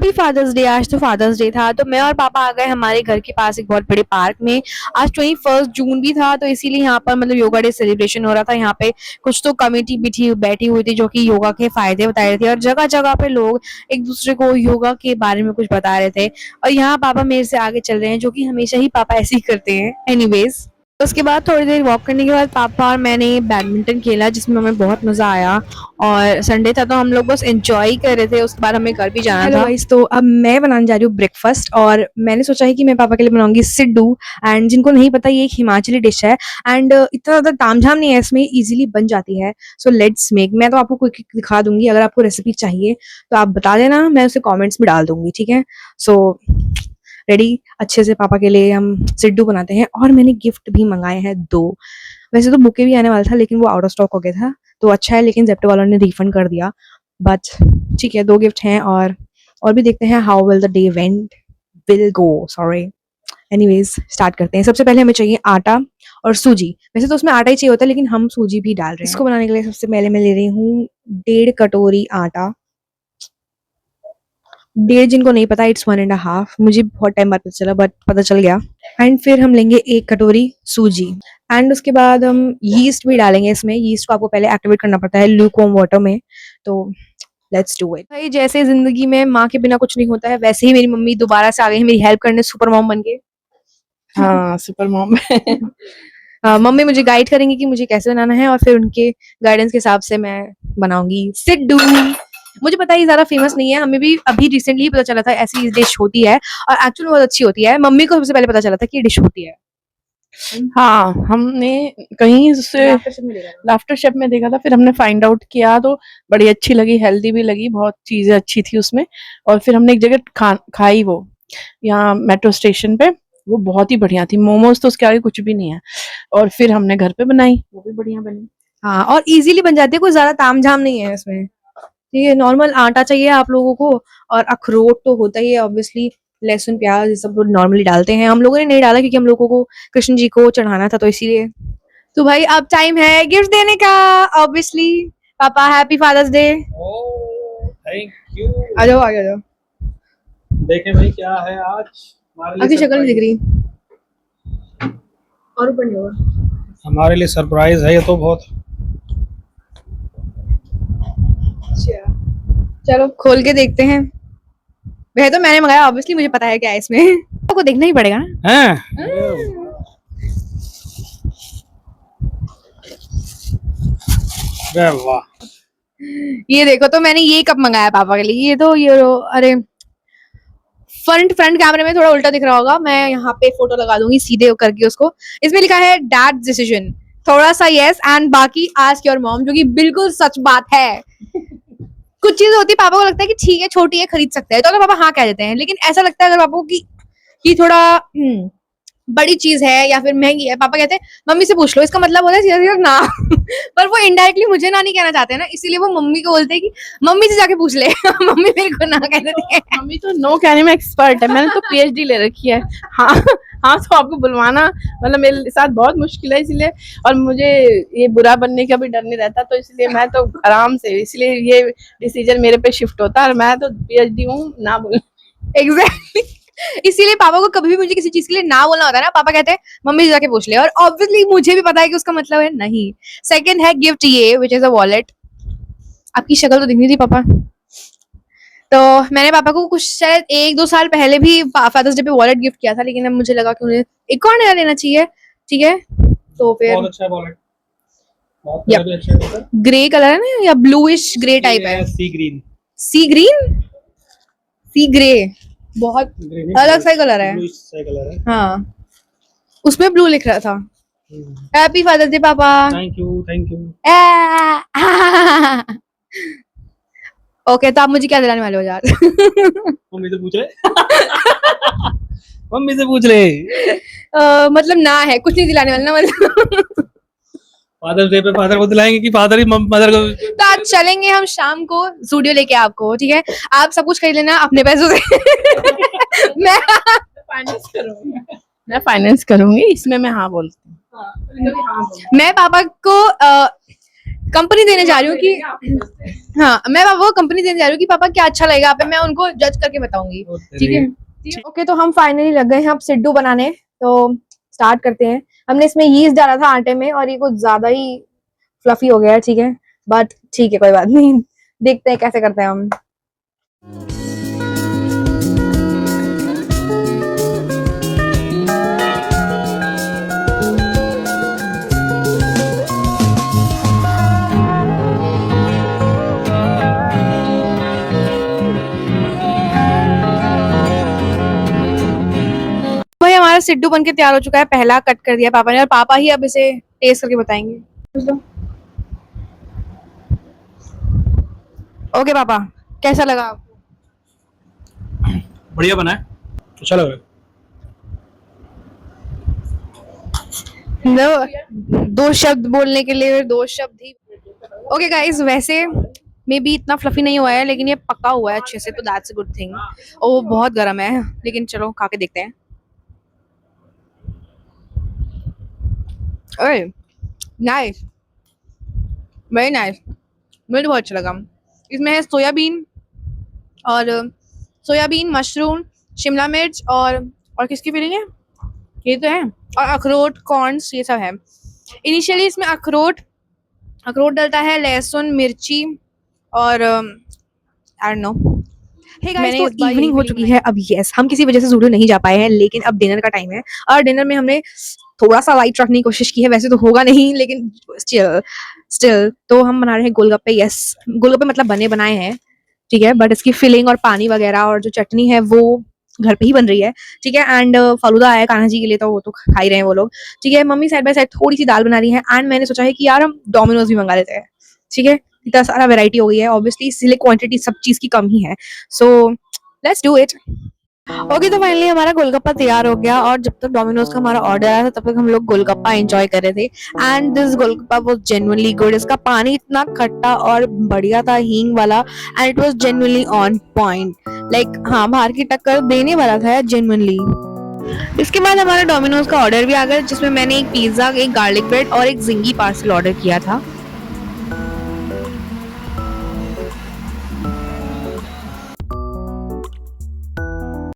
Happy father's day. आज तो fathers day था, तो मैं और पापा आ गए हमारे घर के पास एक बहुत बड़े पार्क में। आज 21 जून भी था, तो इसीलिए यहाँ पर मतलब योगा डे सेलिब्रेशन हो रहा था। यहाँ पे कुछ तो कमेटी बैठी हुई थी जो कि योगा के फायदे बता रहे थे, और जगह जगह पे लोग एक दूसरे को योगा के बारे में कुछ बता रहे थे। और यहाँ पापा मेरे से आगे चल रहे हैं, जो कि हमेशा ही पापा ऐसे ही करते हैं। एनीवेज, उसके बाद थोड़ी देर वॉक करने के बाद पापा और मैंने बैडमिंटन खेला, जिसमें हमें बहुत मजा आया। और संडे था तो हम लोग बस एंजॉय कर रहे थे। उसके बाद हमें घर भी जाना हेलो था। गाइस, तो अब मैं बनाने जा रही हूँ ब्रेकफास्ट, और मैंने सोचा है कि मैं पापा के लिए बनाऊंगी सिड्डू। एंड जिनको नहीं पता, ये एक हिमाचली डिश है एंड इतना ज़्यादा तामझाम नहीं है इसमें, इजीली बन जाती है। So let's make. मैं तो आपको क्विक दिखा दूंगी, अगर आपको रेसिपी चाहिए तो आप बता देना, मैं उसे कॉमेंट्स में डाल दूंगी, ठीक है। सो रेडी, अच्छे से पापा के लिए हम सिड्डू बनाते हैं। और मैंने गिफ्ट भी मंगाए हैं 2। वैसे तो बुके भी आने वाला था, लेकिन वो आउट ऑफ स्टॉक हो गया था, तो अच्छा है, लेकिन जेप्टो वालों ने रिफंड कर दिया। बट ठीक है, 2 गिफ्ट हैं। और भी देखते हैं how will the day went will go, sorry. Anyways, start करते हैं। सबसे पहले हमें चाहिए आटा और सूजी। वैसे तो उसमें आटा ही चाहिए होता है, लेकिन हम सूजी भी डाल रहे हैं। इसको बनाने के लिए सबसे पहले मैं ले रही हूँ 1.5 कटोरी आटा। 1.5 जिनको नहीं पता, इट्स 1.5। मुझे बहुत टाइम बाद पता चला, बट पता चल गया। एंड फिर हम लेंगे 1 कटोरी सूजी। एंड उसके बाद हम यीस्ट भी डालेंगे इसमें। यीस्ट को आपको पहले एक्टिवेट करना पड़ता है ल्यूकवार्म वाटर में। तो लेट्स डू इट। भाई, जैसे जिंदगी में माँ के बिना कुछ नहीं होता है, वैसे ही मेरी मम्मी दोबारा से आ गई है मेरी हेल्प करने, सुपर मॉम बन के। हाँ, सुपर मॉम। मम्मी मुझे गाइड करेंगी कि मुझे कैसे बनाना है, और फिर उनके गाइडेंस के हिसाब से मैं बनाऊंगी सिड्डू। मुझे पता है ये ज्यादा फेमस नहीं है, हमें भी अभी रिसेंटली ही पता चला था ऐसी डिश होती है, और एक्चुअली बहुत अच्छी होती है। मम्मी को सबसे पहले पता चला था कि ये डिश होती है। हाँ, हमने कहीं से लाफ्टर शेफ में देखा था, फिर हमने फाइंड आउट किया तो बड़ी अच्छी लगी, हेल्दी भी लगी, बहुत चीजें अच्छी थी उसमें। और फिर हमने एक जगह खाई वो, यहाँ मेट्रो स्टेशन पे, वो बहुत ही बढ़िया थी। मोमोज तो उसके आगे कुछ भी नहीं है। और फिर हमने घर पे बनाई, वो भी बढ़िया बनी। हाँ, और इजीली बन जाती है, कोई ज्यादा तामझाम नहीं है इसमें। ठीक है, नॉर्मल आटा चाहिए आप लोगों को, और अखरोट तो होता ही है ऑब्वियसली। लहसुन प्याज ये सब नॉर्मली डालते हैं, हम लोगों ने नहीं डाला क्योंकि हम लोगों को कृष्ण जी को चढ़ाना था, तो इसीलिए। तो भाई अब टाइम है गिफ्ट देने का, ऑब्वियसली। पापा, happy father's day. Thank you. आ जाओ, आ जाओ, आ जाओ। देखें भाई क्या है आज हमारे लिए आपकी शक्ल नहीं दिख सरप्राइज। रही, और ऊपर नहीं होगा। हमारे लिए सरप्राइज है ये तो बहुत। चलो खोल के देखते हैं। वह तो मैंने मंगाया, ऑब्वियसली मुझे पता है क्या है इसमें। आपको देखना ही पड़ेगा ना। हैं? अरे वाह, ये देखो, तो मैंने ये कप मंगाया पापा के लिए। ये तो अरे, फ्रंट कैमरे में थोड़ा उल्टा दिख रहा होगा, मैं यहाँ पे फोटो लगा दूंगी सीधे करके उसको। इसमें लिखा है डैड डिसीजन, थोड़ा सा यस एंड बाकी आस्क योर मॉम, जो कि बिल्कुल सच बात है। कुछ चीज होती है पापा को लगता है कि ठीक है, छोटी है, खरीद सकते हैं, तो पापा हाँ कह देते हैं। लेकिन ऐसा लगता है अगर पापा को कि थोड़ा बड़ी चीज है या फिर महंगी है, पापा कहते हैं मम्मी से पूछ लो, इसका मतलब होता है सीधा सीधा ना। पर वो इनडायरेक्टली मुझे ना नहीं कहना चाहते हैं ना, इसीलिए वो मम्मी को बोलते हैं कि मम्मी से जाके पूछ ले। मम्मी मेरे को ना कह देती है। मम्मी तो नो कहने में एक्सपर्ट है, मैंने तो पीएचडी ले रखी है। हाँ हाँ, तो आपको बुलवाना मतलब मेरे साथ बहुत मुश्किल है, इसलिए। और मुझे ये बुरा बनने का भी डर नहीं रहता, तो इसलिए मैं तो आराम से, इसलिए ये डिसीजन मेरे पे शिफ्ट होता है, और मैं तो पीएचडी हूँ ना बोल। एग्जैक्टली। इसीलिए पापा को कभी भी मुझे किसी चीज के लिए ना बोलना होता है ना, पापा कहते हैं मम्मी से जाके पूछ ले, और ऑब्वियसली मुझे भी पता है कि उसका मतलब है नहीं। सेकंड है गिफ्ट, ये विच इज अ वॉलेट। आपकी शक्ल तो दिखनी थी पापा। तो मैंने पापा को कुछ शायद 1-2 साल पहले भी फादर्स डे पे वॉलेट गिफ्ट किया था, लेकिन अब मुझे लगा कि उन्हें एक और नया लेना चाहिए। ठीक है, तो फिर बहुत अच्छा वॉलेट, बहुत Yep. भी अच्छा है। ग्रे कलर है ना, या ब्लूइश ग्रे टाइप है। सी ग्रीन, सी ग्रीन, सी ग्रे, बहुत अलग सा कलर है। सा कलर है। हाँ, उसमें ब्लू लिख रहा था। हैप्पी फादर्स डे पापा। Thank you, thank you. Okay, तो आप मुझे क्या दिलाने वाले हो यार? मम्मी से पूछ ले। मम्मी से पूछ ले। मतलब ना है, कुछ नहीं दिलाने वाले ना, मतलब। फादर्स डे पे फादर को दिलाएंगे कि फादर ही मदर को। तो आज चलेंगे हम शाम को जूडियो लेके आपको, ठीक है। आप सब कुछ खरीद लेना अपने पैसों से। मैं फाइनेंस करूंगी, मैं फाइनेंस करूंगी, इसमें मैं हाँ बोलती हूँ। मैं पापा को कंपनी देने जा रही हूँ कि हाँ मैं पापा को कंपनी देने जा रही हूँ कि पापा क्या अच्छा लगेगा, पे मैं उनको जज करके बताऊंगी। ठीक है ओके, तो हम फाइनली लग गए हैं अब सिड्डू बनाने, तो स्टार्ट करते हैं। हमने इसमें यीस्ट डाला था आटे में और ये कुछ ज्यादा ही फ्लफी हो गया है, ठीक है, बट ठीक है कोई बात नहीं, देखते हैं कैसे करते हैं हम। भाई हमारा सिड्डू बनके तैयार हो चुका है, पहला कट कर दिया पापा ने, और पापा ही अब इसे टेस्ट करके बताएंगे। ओके पापा, कैसा लगा आपको? बढ़िया बना है, अच्छा लग रहा है। दो शब्द बोलने के लिए दो शब्द ही। ओके गाइस, वैसे मे बी इतना फ्लफी नहीं हुआ है, लेकिन ये पका हुआ है अच्छे से, तो दैट्स अ गुड थिंग। और वो बहुत गर्म है, लेकिन चलो खा के देखते हैं। ओए नाइस, वेरी नाइस, मुझे तो बहुत अच्छा लगा। इसमें है सोयाबीन और सोयाबीन, मशरूम, शिमला मिर्च और किसकी फीलिंग है ये तो है, और अखरोट, कॉर्न्स, ये सब है। इनिशियली इसमें अखरोट डलता है, लहसुन, मिर्ची और I don't know. Hey guys, तो इवनिंग हो चुकी है अब। यस, हम किसी वजह से ज़ूडियो नहीं जा पाए हैं, लेकिन अब डिनर का टाइम है और डिनर में हमने थोड़ा सा लाइट रखने की कोशिश की है, वैसे तो होगा नहीं लेकिन स्टिल तो हम बना रहे हैं गोलगप्पे। यस, गोलगप्पे मतलब बने बनाए हैं, ठीक है, बट इसकी फिलिंग और पानी वगैरह और जो चटनी है वो घर पे ही बन रही है, ठीक है। एंड फालूदा आया कान्हा जी के लिए, तो वो तो खा ही रहे हैं वो लोग, ठीक है। मम्मी साइड बाय साइड थोड़ी सी दाल बना रही है, एंड मैंने सोचा है कि यार हम डोमिनोज भी मंगा लेते हैं, ठीक है। इतना सारा वैरायटी हो गई है, ऑब्वियसली इसलिए क्वांटिटी सब चीज की कम ही है, so let's do it. Okay, तो फाइनली हमारा गोलगप्पा तैयार हो गया, और जब तक डोमिनोज का हमारा ऑर्डर आया था तब तक हम लोग गोलगप्पा एंजॉय कर रहे थे, and this golgappa was genuinely good. इसका पानी इतना खट्टा और बढ़िया था, हींग वाला, and it was genuinely on point. Like हाँ, बाहर की टक्कर देने वाला था जेन्युइनली। इसके बाद हमारा डोमिनोज का ऑर्डर भी आ गया, जिसमें मैंने एक पिज्जा, एक गार्लिक ब्रेड और एक जिंगी पार्सल ऑर्डर किया था।